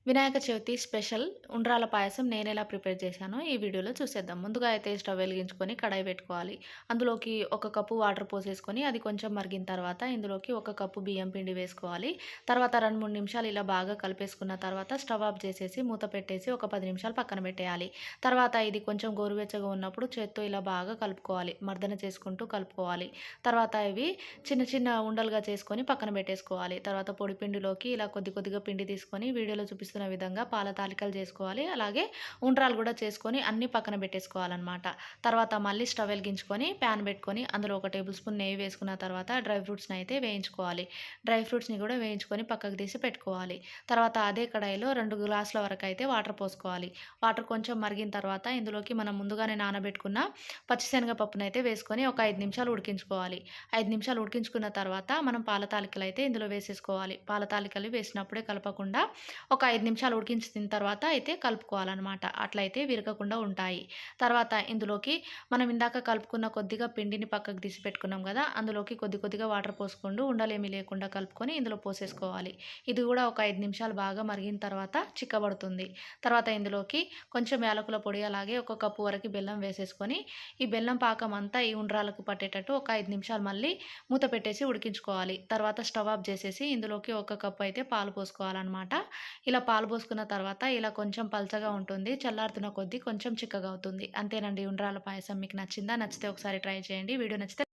Vinayaka Chavithi special ఉండ్రాల పాయసం నేనెలా prepare చేశానో ఈ వీడియోలో చూసేద్దాం. ముందుగా అయితే స్టవ్ వెలిగించుకొని కడాయి పెట్టుకోవాలి. అందులోకి ఒక కప్పు వాటర్ పోసేసుకొని అది కొంచెం మరిగిన తర్వాత ఇందులోకి ఒక కప్పు బియ్యం పిండి వేసుకోవాలి. తర్వాత 2, 3 నిమిషాలు ఇలా బాగా కలిపేసుకున్న తర్వాత స్టవ్ ఆఫ్ చేసేసి మూత పెట్టేసి ఒక 10 నిమిషాలు పక్కన పెట్టేయాలి. తర్వాత ఇది కొంచెం గోరువెచ్చగా ఉన్నప్పుడు చేత్తో ఇలా బాగా కలుపుకోవాలి. మర్దన చేసుకుంటూ కలుపుకోవాలి. తర్వాత ఇవి చిన్న చిన్న ఉండలుగా చేసుకొని పక్కన పెట్టేసుకోవాలి. తర్వాత పొడి పిండిలోకి ఇలా కొద్ది కొద్దిగా పిండి తీసుకొని వీడియోలో చూపిస్తున్న విధంగా పాల తాలికలు చేసుకోవాలి. అలాగే ఉండ్రాలు కూడా చేసుకొని అన్నీ పక్కన పెట్టేసుకోవాలనమాట. తర్వాత మళ్ళీ స్టవ్ వెలిగించుకొని ప్యాన్ పెట్టుకొని అందులో ఒక టేబుల్ స్పూన్ నెయ్యి వేసుకున్న తర్వాత డ్రై ఫ్రూట్స్‌ని అయితే వేయించుకోవాలి. డ్రై ఫ్రూట్స్‌ని కూడా వేయించుకొని పక్కకు తీసి పెట్టుకోవాలి. తర్వాత అదే కడాయిలో 2 గ్లాసుల వరకు అయితే వాటర్ పోసుకోవాలి. వాటర్ కొంచెం మరిగిన తర్వాత ఇందులోకి మనం ముందుగానే నానబెట్టుకున్న పచ్చిశనగ పప్పునైతే వేసుకొని ఒక 5 నిమిషాలు ఉడికించుకోవాలి. 5 నిమిషాలు ఉడికించుకున్న తర్వాత మనం పాల తాలికలు అయితే ఇందులో వేసేసుకోవాలి. పాల తాలికలు వేసినప్పుడే కలపకుండా ఒక 5 నిమిషాలు ఉడికించిన తర్వాత అయితే కలుపుకోవాలనమాట. అట్లయితే విరగకుండా ఉంటాయి. తర్వాత ఇందులోకి మనం ఇందాక కలుపుకున్న కొద్దిగా పిండిని పక్కకు తీసి పెట్టుకున్నాం గదా! అందులోకి కొద్ది కొద్దిగా వాటర్ పోసుకుంటూ ఉండలేమి లేకుండా కలుపుకొని ఇందులో పోసేసుకోవాలి. ఇది గూడా ఒక 5 నిమిషాలు బాగా మరిగిన తర్వాత చిక్కబడుతుంది. తర్వాత ఇందులోకి కొంచెం యాలకుల పొడి అలాగే ఒక కప్పు వరకు బెల్లం వేసేసుకొని, ఈ బెల్లం పాకం అంతా ఈ ఉండ్రాలకు పట్టేటట్టు ఒక 5 నిమిషాలు మళ్ళీ మూత పెట్టేసి ఉడికించుకోవాలి. తర్వాత స్టవ్ ఆఫ్ చేసేసి ఇందులోకి ఒక కప్పు అయితే పాలు పోసుకోవాలనమాట. ఇలా పాలు పోసుకున్న తర్వాత ఇలా కొంచెం పల్చగా ఉంటుంది. చల్లారుతున్న కొద్దీ కొంచెం చిక్కగా అవుతుంది. అంతేనండి ఉండ్రాల పాయసం మీకు నచ్చిందా? నచ్చితే ఒకసారి ట్రై చేయండి. వీడియో నచ్చితే